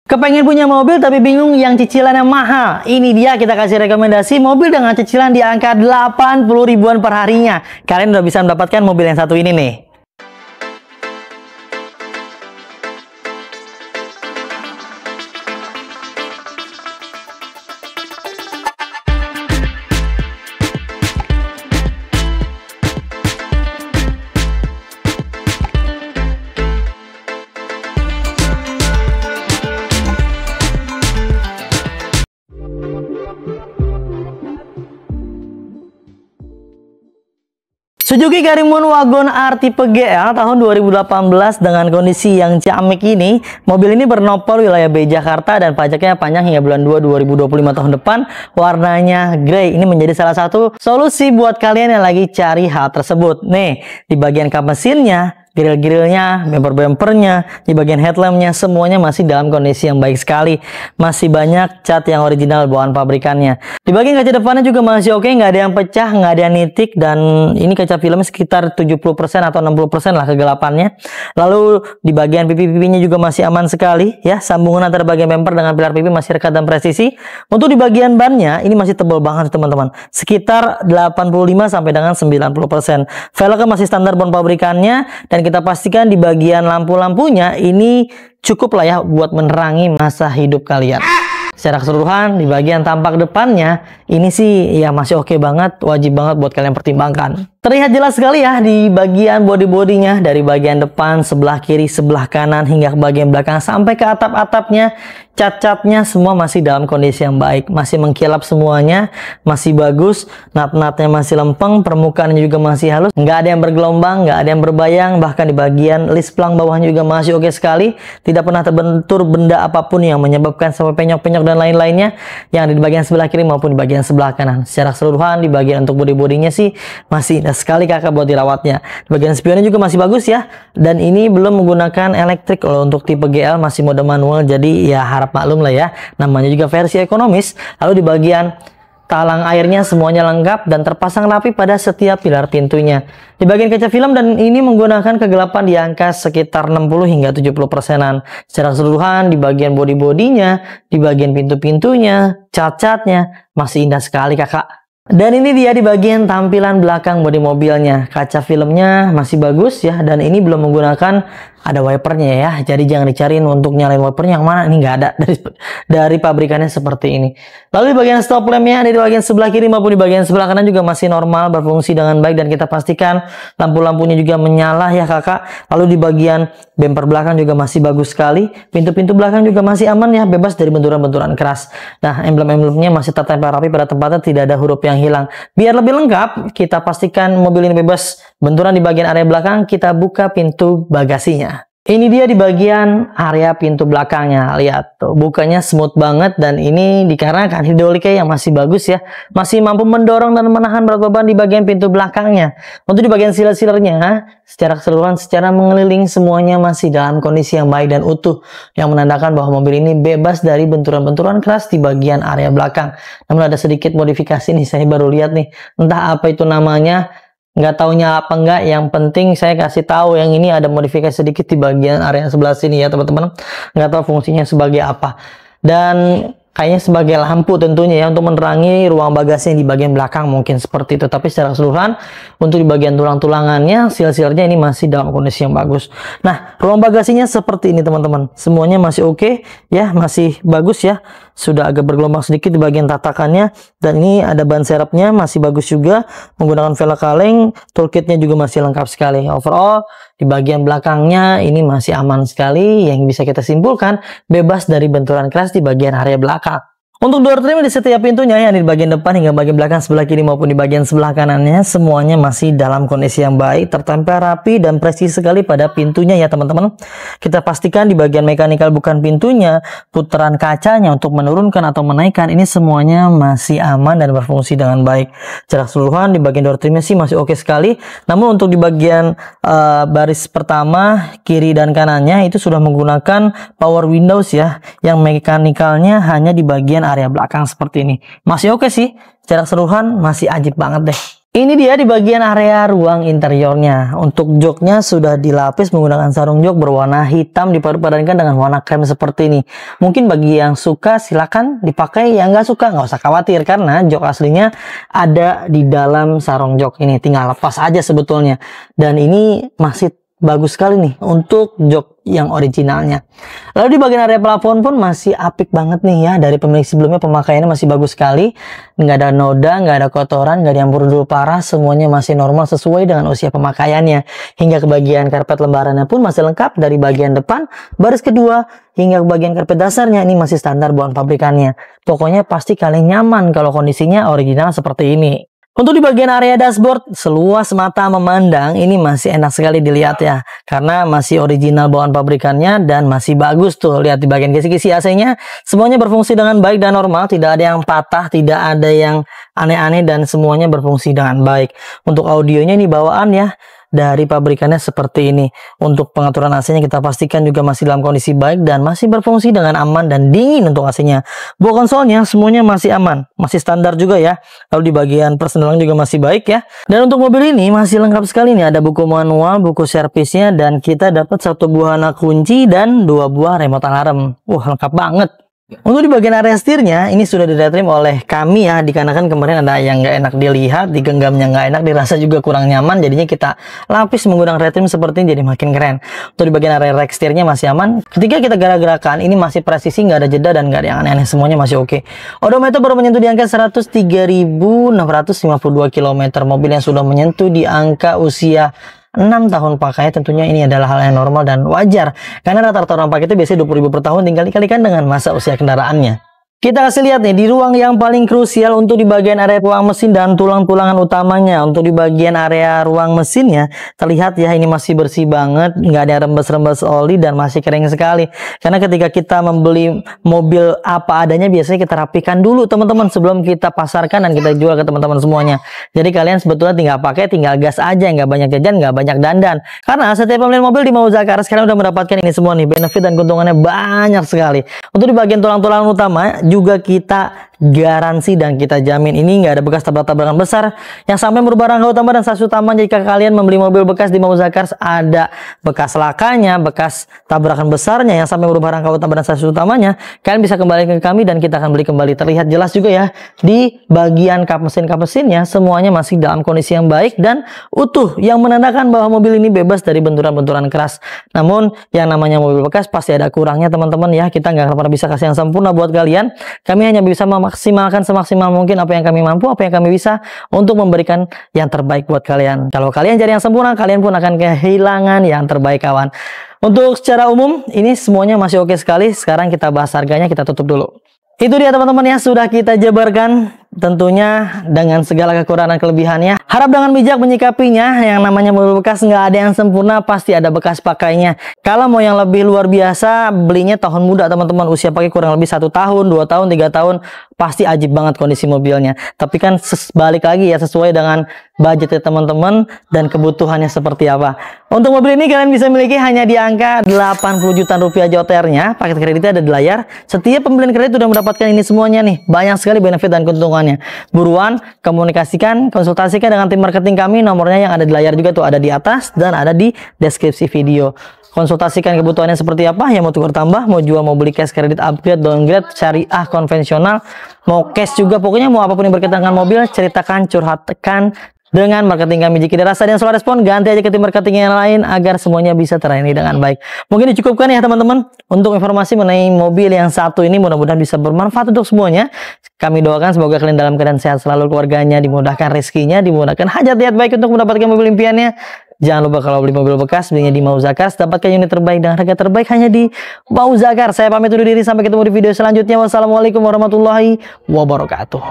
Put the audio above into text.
Kepengen punya mobil tapi bingung yang cicilannya mahal? Ini dia, kita kasih rekomendasi mobil dengan cicilan di angka 80 ribuan per harinya. Kalian udah bisa mendapatkan mobil yang satu ini nih. Suzuki Karimun Wagon R tipe GL tahun 2018 dengan kondisi yang ciamik ini. Mobil ini bernopol wilayah B Jakarta dan pajaknya panjang hingga bulan 2 2025 tahun depan. Warnanya grey. Ini menjadi salah satu solusi buat kalian yang lagi cari hal tersebut. Nih, di bagian kap mesinnya, grill-grillnya, bumper-bumpernya, di bagian headlampnya, semuanya masih dalam kondisi yang baik sekali. Masih banyak cat yang original bawaan pabrikannya. Di bagian kaca depannya juga masih oke, nggak ada yang pecah, nggak ada yang nitik, dan ini kaca filmnya sekitar 70% atau 60% lah kegelapannya. Lalu di bagian pipi-pipinya juga masih aman sekali ya. Sambungan antara bagian bumper dengan pilar pipi masih rekat dan presisi. Untuk di bagian bannya ini masih tebal banget teman-teman. Sekitar 85 sampai dengan 90%. Velgnya masih standar bawaan pabrikannya, dan kita pastikan di bagian lampu-lampunya ini cukup lah ya buat menerangi masa hidup kalian. Secara keseluruhan di bagian tampak depannya ini sih ya masih oke banget, wajib banget buat kalian pertimbangkan. Terlihat jelas sekali ya di bagian body-bodinya, dari bagian depan, sebelah kiri, sebelah kanan, hingga ke bagian belakang sampai ke atap-atapnya. Cat-catnya semua masih dalam kondisi yang baik, masih mengkilap semuanya, masih bagus, nat-natnya masih lempeng, permukaannya juga masih halus, nggak ada yang bergelombang, nggak ada yang berbayang, bahkan di bagian list plang bawahnya juga masih oke sekali, tidak pernah terbentur benda apapun yang menyebabkan sampai penyok-penyok dan lain-lainnya yang ada di bagian sebelah kiri maupun di bagian sebelah kanan. Secara keseluruhan di bagian untuk body-bodinya sih masih indah sekali kakak buat dirawatnya. Di bagian spionnya juga masih bagus ya, dan ini belum menggunakan elektrik. Kalau untuk tipe GL masih mode manual, jadi ya harap maklum lah ya, namanya juga versi ekonomis. Lalu di bagian talang airnya semuanya lengkap dan terpasang rapi pada setiap pilar pintunya. Di bagian kaca film dan ini menggunakan kegelapan di angka sekitar 60 hingga 70%-an. Secara keseluruhan di bagian body-bodinya, di bagian pintu-pintunya, cat-catnya masih indah sekali kakak. Dan ini dia di bagian tampilan belakang bodi mobilnya. Kaca filmnya masih bagus ya, dan ini belum menggunakan ada wipernya ya. Jadi jangan dicariin untuk nyalain wipernya yang mana, ini nggak ada dari pabrikannya seperti ini. Lalu di bagian stop lampnya ada di bagian sebelah kiri maupun di bagian sebelah kanan juga masih normal, berfungsi dengan baik, dan kita pastikan lampu-lampunya juga menyala ya kakak. Lalu di bagian bumper belakang juga masih bagus sekali. Pintu-pintu belakang juga masih aman ya, bebas dari benturan-benturan keras. Nah, emblem-emblemnya masih tertempel rapi pada tempatnya, tidak ada huruf yang hilang. Biar lebih lengkap, kita pastikan mobil ini bebas benturan di bagian area belakang. Kita buka pintu bagasinya. Ini dia di bagian area pintu belakangnya. Lihat tuh, bukanya smooth banget, dan ini dikarenakan hidroliknya yang masih bagus ya. Masih mampu mendorong dan menahan berat beban di bagian pintu belakangnya. Untuk di bagian sealer-sealernya, secara keseluruhan, secara mengeliling semuanya masih dalam kondisi yang baik dan utuh, yang menandakan bahwa mobil ini bebas dari benturan-benturan keras di bagian area belakang. Namun ada sedikit modifikasi nih, saya baru lihat nih. Entah apa itu namanya, nggak taunya apa enggak, yang penting saya kasih tahu yang ini ada modifikasi sedikit di bagian area sebelah sini ya teman-teman. Nggak tahu fungsinya sebagai apa, dan kayaknya sebagai lampu tentunya ya, untuk menerangi ruang bagasi yang di bagian belakang mungkin seperti itu. Tapi secara keseluruhan untuk di bagian tulang-tulangannya, seal-sealernya ini masih dalam kondisi yang bagus. Nah, ruang bagasinya seperti ini teman-teman, semuanya masih oke ya, masih bagus ya. Sudah agak bergelombang sedikit di bagian tatakannya, dan ini ada ban serepnya masih bagus juga, menggunakan velg kaleng. Toolkitnya juga masih lengkap sekali. Overall di bagian belakangnya ini masih aman sekali, yang bisa kita simpulkan bebas dari benturan keras di bagian area belakang. Untuk door trim di setiap pintunya, yang di bagian depan hingga bagian belakang sebelah kiri maupun di bagian sebelah kanannya, semuanya masih dalam kondisi yang baik, tertempel rapi dan presisi sekali pada pintunya ya teman-teman. Kita pastikan di bagian mekanikal bukan pintunya, putaran kacanya untuk menurunkan atau menaikkan, ini semuanya masih aman dan berfungsi dengan baik. Secara keseluruhan di bagian door trimnya sih masih oke sekali. Namun untuk di bagian baris pertama, kiri dan kanannya itu sudah menggunakan power windows ya, yang mekanikalnya hanya di bagian area belakang seperti ini. Masih oke sih, secara keseluruhan masih ajib banget deh. Ini dia di bagian area ruang interiornya. Untuk joknya sudah dilapis menggunakan sarung jok berwarna hitam dipadankan dengan warna krem seperti ini. Mungkin bagi yang suka silakan dipakai, yang nggak suka nggak usah khawatir karena jok aslinya ada di dalam sarung jok ini. Tinggal lepas aja sebetulnya. Dan ini masih bagus sekali nih untuk jok yang originalnya. Lalu di bagian area plafon pun masih apik banget nih ya. Dari pemilik sebelumnya pemakaiannya masih bagus sekali. Nggak ada noda, nggak ada kotoran, nggak ada yang berdul parah. Semuanya masih normal sesuai dengan usia pemakaiannya. Hingga ke bagian karpet lembarannya pun masih lengkap. Dari bagian depan, baris kedua, hingga ke bagian karpet dasarnya ini masih standar bawaan pabrikannya. Pokoknya pasti kalian nyaman kalau kondisinya original seperti ini. Untuk di bagian area dashboard, seluas mata memandang, ini masih enak sekali dilihat ya. Karena masih original bawaan pabrikannya dan masih bagus tuh. Lihat di bagian kisi-kisi AC-nya, semuanya berfungsi dengan baik dan normal. Tidak ada yang patah, tidak ada yang aneh-aneh dan semuanya berfungsi dengan baik. Untuk audionya ini bawaan ya. Dari pabrikannya seperti ini. Untuk pengaturan AC-nya kita pastikan juga masih dalam kondisi baik dan masih berfungsi dengan aman dan dingin untuk AC-nya. Buah konsolnya semuanya masih aman, masih standar juga ya. Lalu di bagian persenalan juga masih baik ya. Dan untuk mobil ini masih lengkap sekali nih. Ada buku manual, buku servisnya, dan kita dapat 1 buah anak kunci dan 2 buah remote alarm. Wah, lengkap banget. Untuk di bagian area setirnya, ini sudah diretrim oleh kami ya, dikarenakan kemarin ada yang nggak enak dilihat, digenggamnya nggak enak, dirasa juga kurang nyaman, jadinya kita lapis menggunakan retrim seperti ini jadi makin keren. Untuk di bagian area rack setirnya masih aman. Ketika kita gerak-gerakan, ini masih presisi, nggak ada jeda dan nggak ada yang aneh-aneh, semuanya masih oke. Odometer baru menyentuh di angka 103.652 km. Mobil yang sudah menyentuh di angka usia 6 tahun pakai, tentunya ini adalah hal yang normal dan wajar karena rata-rata orang pakai itu biasanya 20.000 per tahun, tinggal dikalikan dengan masa usia kendaraannya. Kita kasih lihat nih di ruang yang paling krusial untuk di bagian area ruang mesin dan tulang-tulangan utamanya. Untuk di bagian area ruang mesinnya terlihat ya ini masih bersih banget, nggak ada rembes-rembes oli dan masih kering sekali. Karena ketika kita membeli mobil apa adanya biasanya kita rapikan dulu teman-teman sebelum kita pasarkan dan kita jual ke teman-teman semuanya. Jadi kalian sebetulnya tinggal pakai, tinggal gas aja, nggak banyak jajan, nggak banyak dandan. Karena setiap pembelian mobil di Mau Zakar sekarang udah mendapatkan ini semua nih, benefit dan keuntungannya banyak sekali. Untuk di bagian tulang-tulangan utama juga kita garansi dan kita jamin ini nggak ada bekas tabrak-tabrakan besar yang sampai merubah rangka utama dan sasis utama. Jika kalian membeli mobil bekas di Mau Zakar, ada bekas lakanya, bekas tabrakan besarnya yang sampai merubah rangka utama dan sasis utamanya, kalian bisa kembali ke kami dan kita akan beli kembali. Terlihat jelas juga ya di bagian kap mesinnya semuanya masih dalam kondisi yang baik dan utuh, yang menandakan bahwa mobil ini bebas dari benturan-benturan keras. Namun yang namanya mobil bekas pasti ada kurangnya teman-teman ya. Kita nggak pernah bisa kasih yang sempurna buat kalian. Kami hanya bisa memaksimalkan semaksimal mungkin apa yang kami mampu, apa yang kami bisa untuk memberikan yang terbaik buat kalian. Kalau kalian cari yang sempurna, kalian pun akan kehilangan yang terbaik kawan. Untuk secara umum ini semuanya masih oke sekali. Sekarang kita bahas harganya, kita tutup dulu. Itu dia teman-teman ya, sudah kita jabarkan tentunya dengan segala kekurangan kelebihannya. Harap dengan bijak menyikapinya. Yang namanya mobil bekas nggak ada yang sempurna, pasti ada bekas pakainya. Kalau mau yang lebih luar biasa, belinya tahun muda teman-teman, usia pakai kurang lebih 1 tahun, 2 tahun, 3 tahun, pasti ajib banget kondisi mobilnya. Tapi kan balik lagi ya, sesuai dengan budgetnya teman-teman dan kebutuhannya seperti apa. Untuk mobil ini kalian bisa miliki hanya di angka 80 jutaan rupiah JOTR-nya. Paket kreditnya ada di layar. Setiap pembelian kredit sudah mendapatkan ini semuanya nih. Banyak sekali benefit dan keuntungannya. Buruan komunikasikan, konsultasikan dengan tim marketing kami. Nomornya yang ada di layar juga tuh ada di atas dan ada di deskripsi video. Konsultasikan kebutuhannya seperti apa, yang mau tukar tambah, mau jual, mau beli cash, kredit, upgrade, downgrade, syariah, konvensional, mau cash juga, pokoknya mau apapun yang berkaitan dengan mobil, ceritakan, curhatkan dengan marketing kami. Jika dirasa dan salah respon, ganti aja ke tim marketing yang lain agar semuanya bisa terlayani dengan baik. Mungkin dicukupkan ya teman-teman untuk informasi mengenai mobil yang satu ini, mudah-mudahan bisa bermanfaat untuk semuanya. Kami doakan semoga kalian dalam keadaan sehat selalu, keluarganya dimudahkan rezekinya, dimudahkan hajat niat baik untuk mendapatkan mobil impiannya. Jangan lupa kalau beli mobil bekas, belinya di Mau Zakar, dapatkan unit terbaik dan harga terbaik hanya di Mau Zakar. Saya pamit undur diri, sampai ketemu di video selanjutnya. Wassalamualaikum warahmatullahi wabarakatuh.